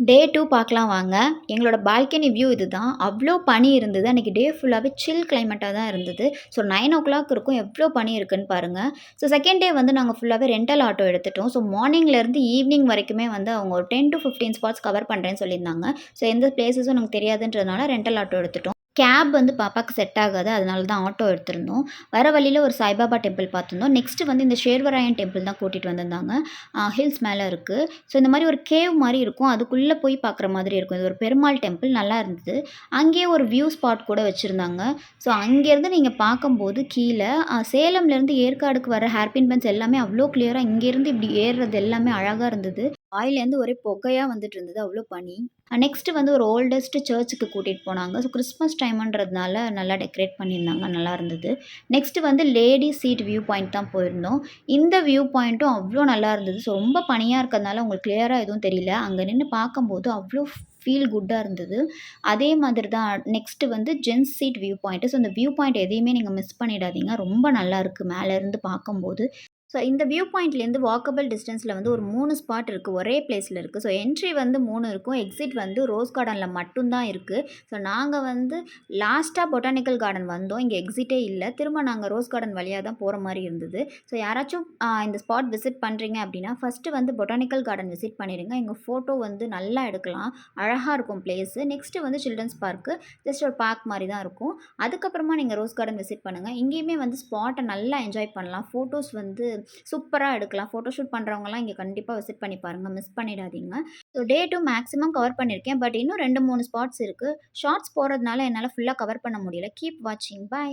டே 2 பார்க்கலாம் வாங்க. எங்களோட பால்கனி வியூ இதுதான். அவ்ளோ பனி இருந்தது. அன்னைக்கு டே ஃபுல்லாவே சில் கிளைமேட்டா தான் இருந்தது. ஸோ 9:00 இருக்கும். எவ்ளோ பனி இருக்குன்னு பாருங்க. ஸோ செகண்ட் டே வந்து நாங்க ஃபுல்லாவே ரென்டல் ஆட்டோ எடுத்துட்டோம். ஸோ மார்னிங்லேருந்து ஈவினிங் வரைக்குமே வந்து அவங்க ஒரு 10 டூ 15 ஸ்பாட்ஸ் கவர் பண்றேன்னு சொல்லியிருந்தாங்க. ஸோ எந்த பிளேஸஸும் நமக்கு தெரியாதுன்றதுனால ரென்டல் ஆட்டோ எடுத்துட்டோம். கேப் வந்து பாப்பாக்கு செட் ஆகாது. அதனால தான் ஆட்டோ எடுத்திருந்தோம். வர வழியில ஒரு சாய்பாபா டெம்பிள் பார்த்துருந்தோம். நெக்ஸ்ட் வந்து இந்த ஷேர்வராயன் டெம்பிள் தான் கூட்டிட்டு வந்திருந்தாங்க. ஹில்ஸ் மேல இருக்கு. ஸோ இந்த மாரி ஒரு கேவ் மாரி இருக்கும். அதுக்குள்ள போய் பார்க்குற மாதிரி இருக்கும். இது ஒரு பெருமாள் டெம்பிள் நல்லா இருந்தது. அங்கேயே ஒரு வியூ ஸ்பாட் கூட வச்சிருந்தாங்க. ஸோ அங்கேருந்து நீங்க பார்க்கும்போது கீழ சேலம்லேருந்து ஏற்காடுக்கு வர ஹேர்பின் பென்ஸ் எல்லாமே அவ்ளோ கிளியரா இங்கேருந்து இப்படி ஏறுறது எல்லாமே அழகா இருந்தது. வாயிலேருந்து ஒரே புகையா வந்துட்டு இருந்தது. அவ்ளோ பனி. நெக்ஸ்ட் வந்து ஒரு ஓல்டஸ்ட் சர்ச்சுக்கு கூட்டிட்டு போனாங்க. ஸோ கிறிஸ்மஸ் டைம்ன்றதுனால நல்லா டெக்கரேட் பண்ணியிருந்தாங்க. நல்லா இருந்தது. நெக்ஸ்ட் வந்து லேடி சீட் வியூ பாயிண்ட் தான் போயிருந்தோம். இந்த வியூ பாயிண்ட்டும் அவ்ளோ நல்லா இருந்தது. ஸோ ரொம்ப பனியா இருக்கிறதுனால உங்களுக்கு கிளியரா எதுவும் தெரியல. அங்க நின்னு பார்க்கும்போது அவ்ளோ ஃபீல் குட்டா இருந்தது. அதே மாதிரி தான் நெக்ஸ்ட் வந்து gents seat view point. So இந்த வியூ பாயிண்ட் எதையுமே நீங்க மிஸ் பண்ணிடாதீங்க. ரொம்ப நல்லாருக்கு மேலேருந்து பார்க்கும்போது. ஸோ இந்த வியூ பாயிண்ட்லேருந்து வாக்கபிள் டிஸ்டன்ஸில் வந்து ஒரு 3 ஸ்பாட் இருக்குது. ஒரே பிளேஸில் இருக்குது. ஸோ என்ட்ரி வந்து 3 இருக்கும். எக்ஸிட் வந்து ரோஸ் கார்டனில் மட்டும் தான் இருக்குது. ஸோ நாங்கள் வந்து லாஸ்ட்டாக பொட்டானிக்கல் கார்டன் வந்தோம். இங்கே எக்ஸிட்டே இல்ல. திரும்ப நாங்கள் ரோஸ் கார்டன் வழியா தான் போற மாரி இருந்தது. ஸோ யாராச்சும் இந்த ஸ்பாட் விசிட் பண்றீங்க அப்படின்னா, ஃபர்ஸ்ட்டு வந்து பொட்டானிக்கல் கார்டன் விசிட் பண்ணிடுங்க. இங்க ஃபோட்டோ வந்து நல்லா எடுக்கலாம். அழகா இருக்கும் பிளேஸு. நெக்ஸ்ட்டு வந்து சில்ட்ரன்ஸ் பார்க்கு. ஜஸ்ட் ஒரு பார்க் மாரி தான் இருக்கும். அதுக்கப்புறமா நீங்க ரோஸ் கார்டன் விசிட் பண்ணுங்க. இங்கேயுமே வந்து ஸ்பாட்ட நல்லா என்ஜாய் பண்ணலாம். ஃபோட்டோஸ் வந்து சூப்பரா எடுக்கலாம். ஃபோட்டோ ஷூட் பண்றவங்கலாம் இங்க கண்டிப்பா விசிட் பண்ணி பாருங்க. மிஸ் பண்ணிடாதீங்க. ஸோ டே 2 மேக்ஸிமம் கவர் பண்ணியிருக்கேன். பட் இன்னும் 2, 3 ஸ்பாட்ஸ் இருக்கு. ஷார்ட்ஸ் போடுறதுனால என்னால ஃபுல்லா கவர் பண்ண முடியல. கீப் வாட்சிங். பை.